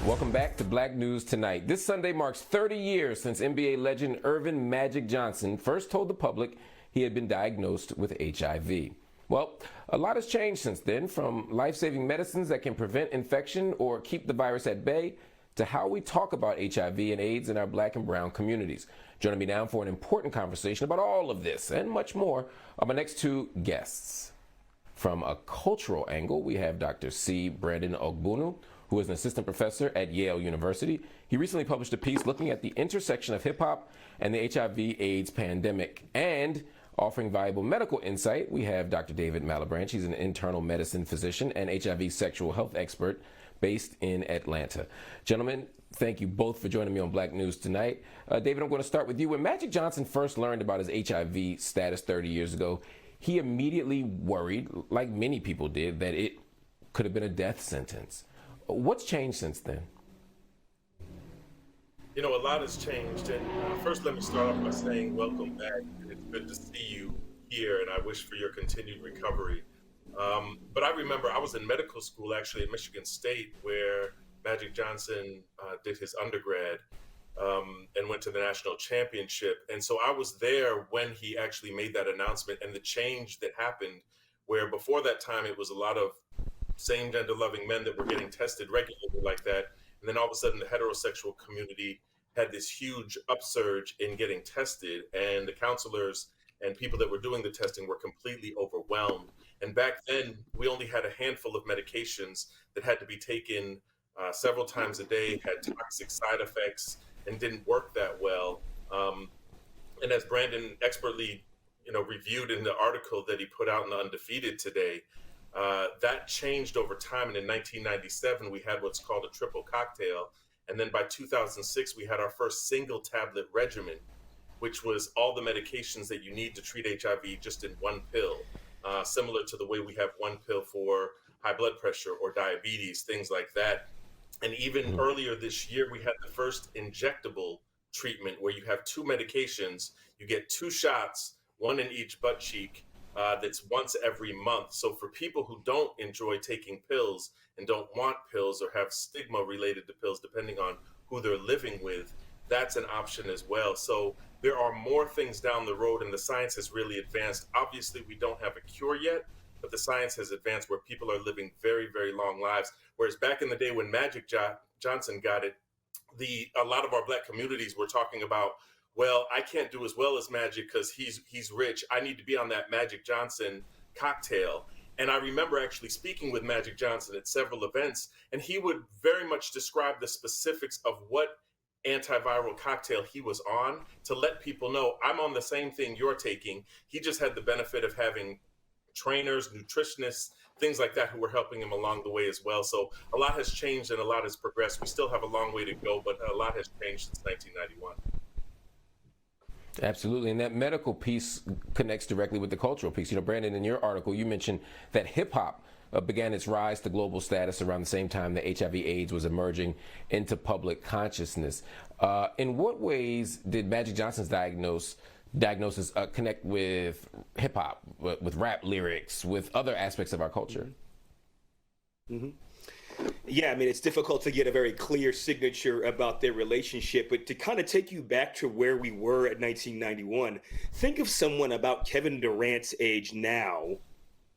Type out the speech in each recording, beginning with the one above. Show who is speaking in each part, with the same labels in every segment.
Speaker 1: Welcome back to Black News Tonight. This Sunday marks 30 years since NBA legend Earvin "Magic" Johnson first told the public he had been diagnosed with HIV. Well, a lot has changed since then, from life-saving medicines that can prevent infection or keep the virus at bay to how we talk about HIV and AIDS in our Black and brown communities. Joining me now for an important conversation about all of this and much more are my next two guests. From a cultural angle, we have Dr. C. Brandon Ogbunu, who is an assistant professor at Yale University. He recently published a piece looking at the intersection of hip-hop and the HIV/AIDS pandemic. And offering valuable medical insight, we have Dr. David Malebranche. He's an internal medicine physician and HIV sexual health expert based in Atlanta. Gentlemen, thank you both for joining me on Black News Tonight. David, I'm going to start with you. When Magic Johnson first learned about his HIV status 30 years ago, he immediately worried, like many people did, that it could have been a death sentence. What's changed since then?
Speaker 2: You know, a lot has changed. And first, let me start off by saying welcome back. It's good to see you here, and I wish for your continued recovery. But I remember I was in medical school, actually, at Michigan State, where Magic Johnson did his undergrad and went to the national championship. And so I was there when he actually made that announcement and the change that happened, where before that time, it was a lot of same gender loving men that were getting tested regularly like that. And then all of a sudden the heterosexual community had this huge upsurge in getting tested, and the counselors and people that were doing the testing were completely overwhelmed. And back then we only had a handful of medications that had to be taken several times a day, had toxic side effects, and didn't work that well. And as Brandon expertly, reviewed in the article that he put out in the Undefeated today, that changed over time. And in 1997, we had what's called a triple cocktail. And then by 2006, we had our first single tablet regimen, which was all the medications that you need to treat HIV just in one pill, similar to the way we have one pill for high blood pressure or diabetes, things like that. And even earlier this year, we had the first injectable treatment where you have two medications, you get two shots, one in each butt cheek, that's once every month. So for people who don't enjoy taking pills and don't want pills or have stigma related to pills, depending on who they're living with, that's an option as well. So there are more things down the road, and the science has really advanced. Obviously, we don't have a cure yet, but the science has advanced where people are living very, very long lives. Whereas back in the day when Magic Johnson got it, a lot of our Black communities were talking about, well, I can't do as well as Magic because he's rich. I need to be on that Magic Johnson cocktail. And I remember actually speaking with Magic Johnson at several events, and he would very much describe the specifics of what antiviral cocktail he was on to let people know, I'm on the same thing you're taking. He just had the benefit of having trainers, nutritionists, things like that who were helping him along the way as well. So a lot has changed and a lot has progressed. We still have a long way to go, but a lot has changed since 1991.
Speaker 1: Absolutely, and that medical piece connects directly with the cultural piece. Brandon, in your article, you mentioned that hip-hop began its rise to global status around the same time that HIV/AIDS was emerging into public consciousness. In what ways did Magic Johnson's diagnosis connect with hip-hop, with rap lyrics, with other aspects of our culture?
Speaker 3: Mm-hmm. Yeah, I mean, it's difficult to get a very clear signature about their relationship, but to kind of take you back to where we were at 1991, think of someone about Kevin Durant's age now,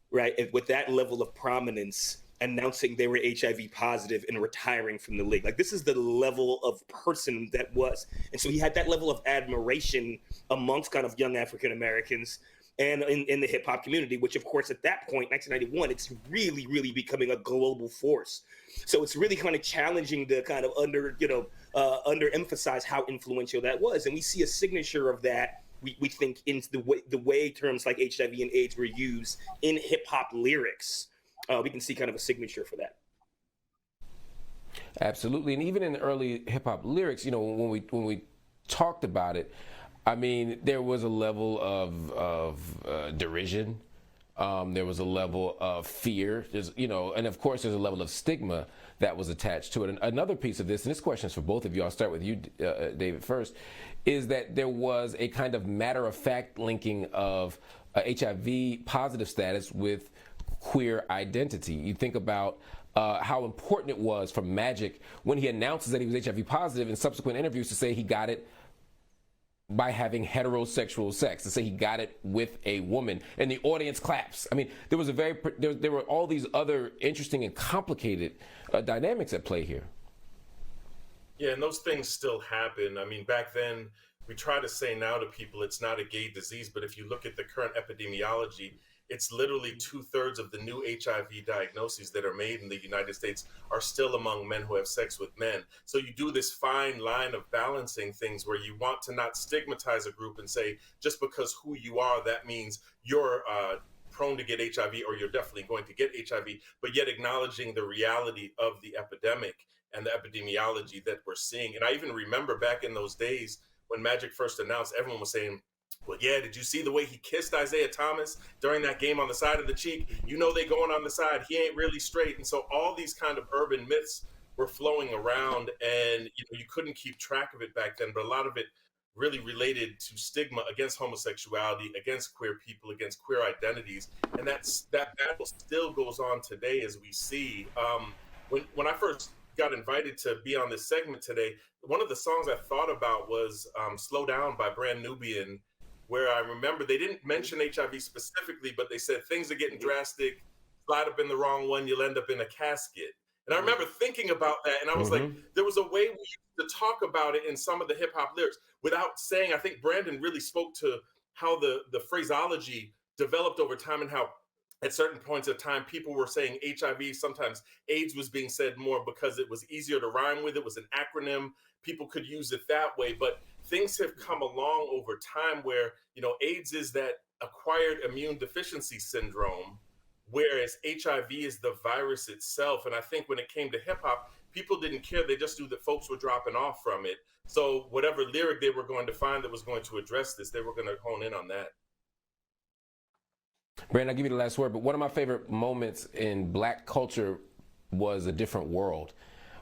Speaker 3: right, with that level of prominence, announcing they were HIV positive and retiring from the league. Like, this is the level of person that was. And so he had that level of admiration amongst kind of young African Americans and in the hip hop community, which of course at that point, 1991, it's really, really becoming a global force. So it's really kind of challenging to kind of underemphasize how influential that was. And we see a signature of that, we think, in the way terms like HIV and AIDS were used in hip hop lyrics. We can see kind of a signature for that.
Speaker 1: Absolutely, and even in the early hip hop lyrics, when we talked about it, I mean, there was a level of derision. There was a level of fear. And of course, there's a level of stigma that was attached to it. And another piece of this, and this question is for both of you. I'll start with you, David, first, is that there was a kind of matter-of-fact linking of HIV positive status with queer identity. You think about how important it was for Magic when he announces that he was HIV positive in subsequent interviews to say he got it by having heterosexual sex, to say he got it with a woman, and the audience claps. I mean, there was there were all these other interesting and complicated dynamics at play here.
Speaker 2: Yeah, and those things still happen. I mean, back then, we try to say now to people it's not a gay disease, but if you look at the current epidemiology, it's literally 2/3 of the new HIV diagnoses that are made in the United States are still among men who have sex with men. So you do this fine line of balancing things where you want to not stigmatize a group and say, just because who you are, that means you're prone to get HIV or you're definitely going to get HIV, but yet acknowledging the reality of the epidemic and the epidemiology that we're seeing. And I even remember back in those days when Magic first announced, everyone was saying, well, yeah, did you see the way he kissed Isaiah Thomas during that game on the side of the cheek? You know, they going on the side. He ain't really straight. And so all these kind of urban myths were flowing around, and you couldn't keep track of it back then. But a lot of it really related to stigma against homosexuality, against queer people, against queer identities. And that battle still goes on today, as we see. When I first got invited to be on this segment today, one of the songs I thought about was Slow Down by Brand Nubian, where I remember they didn't mention HIV specifically, but they said things are getting drastic, slide up in the wrong one, you'll end up in a casket. And I remember thinking about that, and I was like, there was a way we used to talk about it in some of the hip hop lyrics without saying. I think Brandon really spoke to how the phraseology developed over time, and how at certain points of time people were saying HIV, sometimes AIDS was being said more because it was easier to rhyme with. It was an acronym. People could use it that way. But things have come along over time where, AIDS is that acquired immune deficiency syndrome, whereas HIV is the virus itself. And I think when it came to hip hop, people didn't care. They just knew that folks were dropping off from it. So whatever lyric they were going to find that was going to address this, they were going to hone in on that.
Speaker 1: Brandon, I'll give you the last word, but one of my favorite moments in Black culture was A Different World,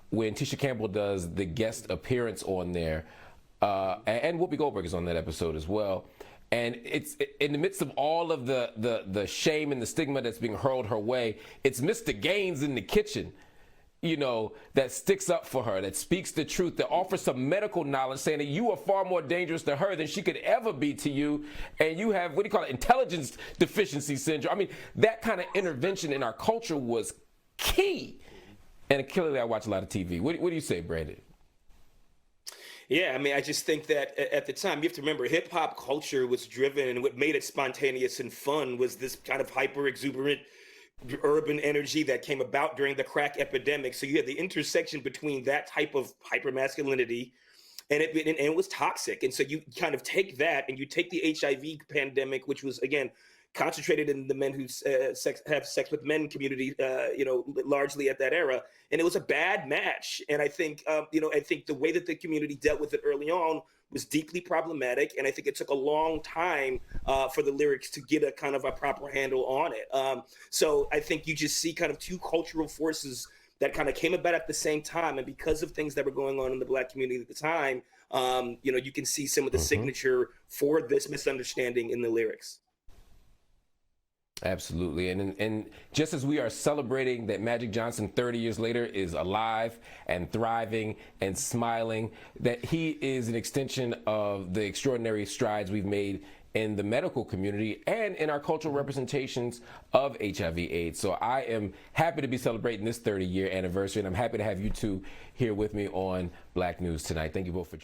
Speaker 1: when Tisha Campbell does the guest appearance on there, and Whoopi Goldberg is on that episode as well. And it's in the midst of all of the shame and the stigma that's being hurled her way, it's Mr. Gaines in the kitchen, that sticks up for her, that speaks the truth, that offers some medical knowledge, saying that you are far more dangerous to her than she could ever be to you. And you have, intelligence deficiency syndrome. I mean, that kind of intervention in our culture was key. And clearly I watch a lot of TV. What do you say, Brandon?
Speaker 3: Yeah, I mean, I just think that at the time, you have to remember, hip hop culture was driven, and what made it spontaneous and fun was this kind of hyper exuberant urban energy that came about during the crack epidemic. So you had the intersection between that type of hyper masculinity, and it was toxic. And so you kind of take that, and you take the HIV pandemic, which was, again, concentrated in the men who have sex with men community, largely at that era. And it was a bad match. And I think, I think the way that the community dealt with it early on was deeply problematic. And I think it took a long time for the lyrics to get a kind of a proper handle on it. So I think you just see kind of two cultural forces that kind of came about at the same time. And because of things that were going on in the Black community at the time, you can see some of the signature for this misunderstanding in the lyrics.
Speaker 1: Absolutely. And just as we are celebrating that Magic Johnson 30 years later is alive and thriving and smiling, that he is an extension of the extraordinary strides we've made in the medical community and in our cultural representations of HIV/AIDS. So I am happy to be celebrating this 30-year anniversary, and I'm happy to have you two here with me on Black News tonight. Thank you both for joining.